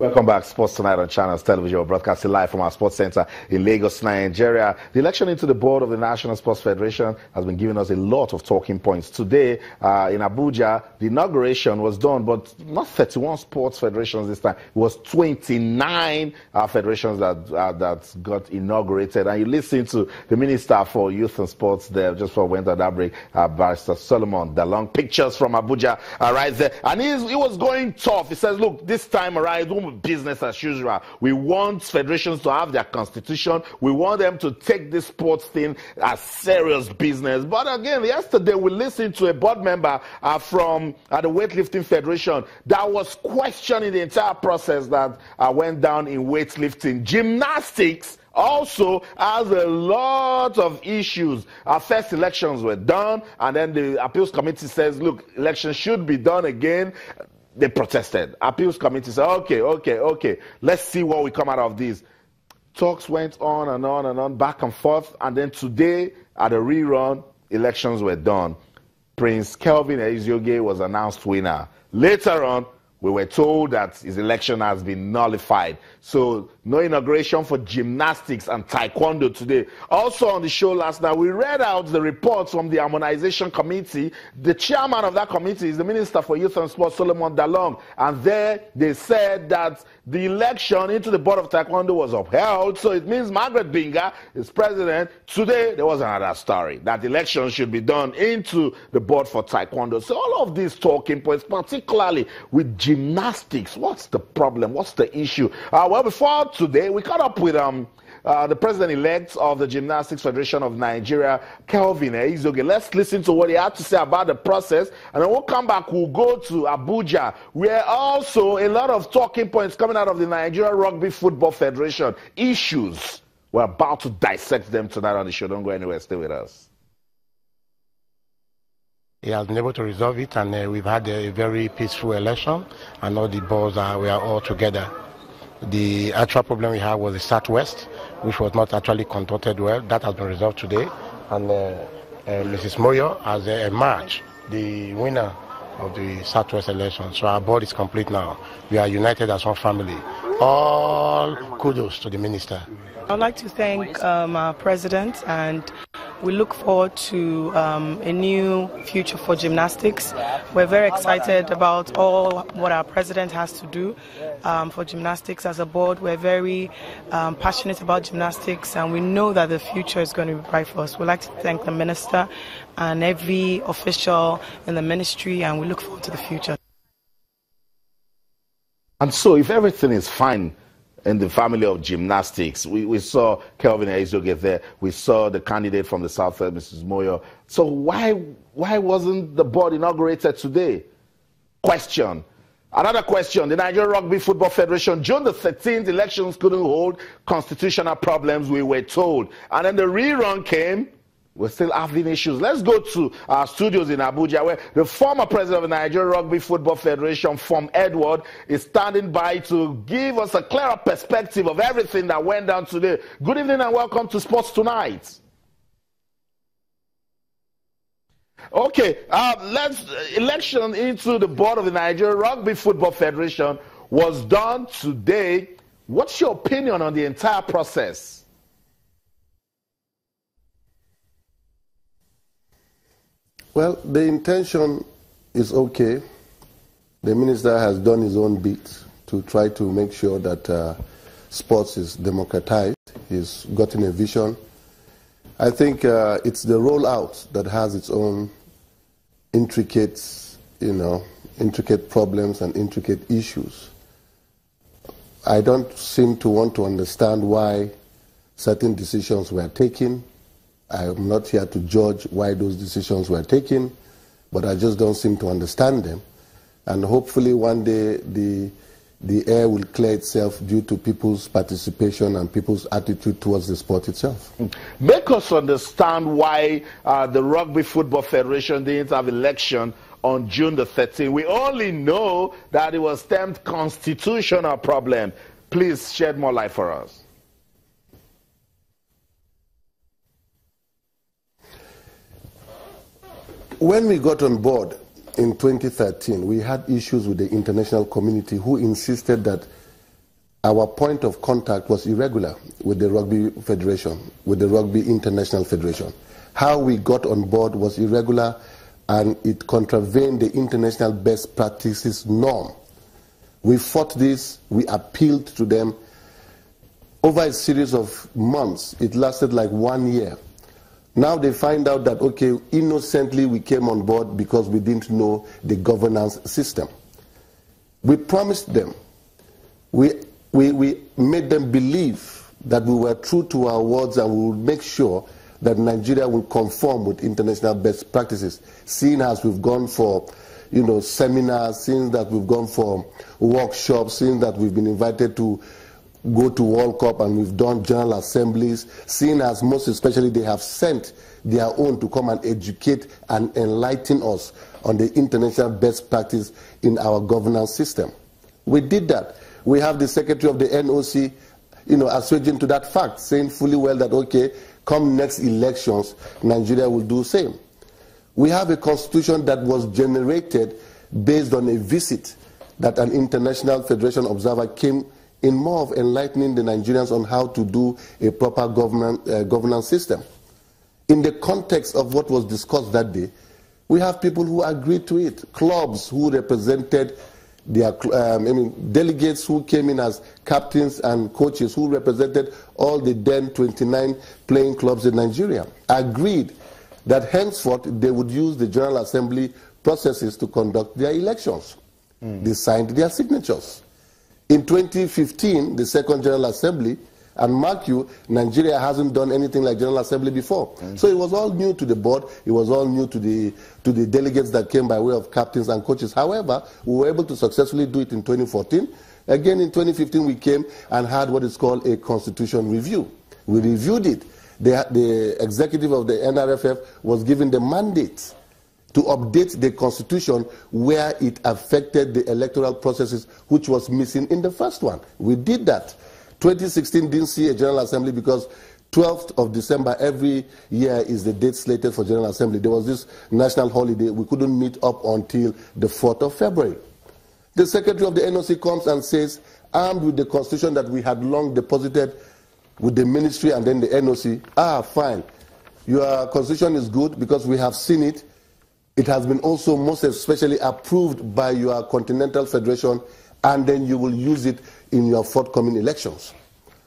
Welcome back. Sports Tonight on Channels Television. We're broadcasting live from our sports center in Lagos, Nigeria. The election into the board of the National Sports Federation has been giving us a lot of talking points. Today, in Abuja, the inauguration was done, but not 31 sports federations this time. It was 29 federations that got inaugurated. And you listen to the Minister for Youth and Sports there, just before we went on that break, Barrister Solomon Dalong. Pictures from Abuja right there. And he was going tough. He says, look, this time around, it won't be business as usual. We want federations to have their constitution. We want them to take this sports thing as serious business. But again, yesterday we listened to a board member from the Weightlifting Federation that was questioning the entire process that went down in weightlifting. Gymnastics also has a lot of issues. Our first elections were done, and then the appeals committee says, look, elections should be done again. They protested. Appeals committee said, okay, let's see what we come out of this. Talks went on and on and on, back and forth, and then today, at a rerun, elections were done. Prince Kelvin Ezioge was announced winner. Later on, we were told that his election has been nullified. So no inauguration for gymnastics and taekwondo today. Also on the show last night, we read out the reports from the Harmonization Committee. The chairman of that committee is the Minister for Youth and Sports, Solomon Dalong. And there they said that the election into the board of taekwondo was upheld. So it means Margaret Binga is president. Today, there was another story that election should be done into the board for taekwondo. So all of these talking points, particularly with gymnastics, what's the problem? What's the issue? Well, before today, we caught up with the president-elect of the Gymnastics Federation of Nigeria, Kelvin Ezioge. Let's listen to what he had to say about the process, and then we'll come back. We'll go to Abuja, where also a lot of talking points coming out of the Nigeria Rugby Football Federation. Issues. We're about to dissect them tonight on the show. Don't go anywhere. Stay with us. He has been able to resolve it, and we've had a very peaceful election, and all the boards we are all together. The actual problem we had was the Southwest, which was not actually conducted well. That has been resolved today, and Mrs. Moyo has emerged the winner of the Southwest election. So our board is complete now. We are united as one family. All kudos to the minister. I'd like to thank our president, and we look forward to a new future for gymnastics. We're very excited about all what our president has to do for gymnastics as a board. We're very passionate about gymnastics, and we know that the future is going to be bright for us. We'd like to thank the minister and every official in the ministry, and we look forward to the future. And so if everything is fine in the family of gymnastics, we saw Kelvin Ezioge there, we saw the candidate from the Southwest, Mrs. Moyo. So why wasn't the board inaugurated today? Question. Another question. The Nigeria Rugby Football Federation, June the 13th, elections couldn't hold, constitutional problems, we were told. And then the rerun came. We're still having issues. Let's go to our studios in Abuja, where the former president of the Nigeria Rugby Football Federation, From Edward, is standing by to give us a clearer perspective of everything that went down today. Good evening and welcome to Sports Tonight. Okay, election into the board of the Nigeria Rugby Football Federation was done today. What's your opinion on the entire process? Well, the intention is okay. The minister has done his own bit to try to make sure that sports is democratized. He's gotten a vision. I think it's the rollout that has its own intricate problems and intricate issues. I don't seem to want to understand why certain decisions were taken. I'm not here to judge why those decisions were taken, but I just don't seem to understand them. And hopefully one day the air will clear itself due to people's participation and people's attitude towards the sport itself. Make us understand why the Rugby Football Federation didn't have election on June the 13th. We only know that it was stemmed constitutional problem. Please shed more light for us. When we got on board in 2013, we had issues with the international community who insisted that our point of contact was irregular with the Rugby Federation, with the Rugby International Federation. How we got on board was irregular, and it contravened the international best practices norm. We fought this, we appealed to them. Over a series of months, it lasted like 1 year. Now they find out that, okay, innocently we came on board because we didn't know the governance system. We promised them, we made them believe that we were true to our words and we would make sure that Nigeria will conform with international best practices, seeing as we've gone for seminars, seeing that we've gone for workshops, seeing that we've been invited to go to World Cup and we've done general assemblies, seeing as most especially they have sent their own to come and educate and enlighten us on the international best practice in our governance system. We did that. We have the secretary of the NOC, assuaging to that fact, saying fully well that, okay, come next elections, Nigeria will do the same. We have a constitution that was generated based on a visit that an international federation observer came in more of enlightening the Nigerians on how to do a proper governance system. In the context of what was discussed that day, we have people who agreed to it, clubs who represented their, delegates who came in as captains and coaches who represented all the then 29 playing clubs in Nigeria, agreed that henceforth they would use the General Assembly processes to conduct their elections. They signed their signatures. In 2015, the Second General Assembly, and mark you, Nigeria hasn't done anything like General Assembly before. So it was all new to the board, it was all new to the delegates that came by way of captains and coaches. However, we were able to successfully do it in 2014. Again, in 2015, we came and had what is called a constitution review. We reviewed it. The executive of the NRFF was given the mandate to update the constitution where it affected the electoral processes, which was missing in the first one. We did that. 2016 didn't see a General Assembly because 12th of December every year is the date slated for General Assembly. There was this national holiday. We couldn't meet up until the 4th of February. The secretary of the NOC comes and says, armed with the constitution that we had long deposited with the ministry and then the NOC, fine. Your constitution is good because we have seen it. It has been also most especially approved by your Continental Federation, and then you will use it in your forthcoming elections.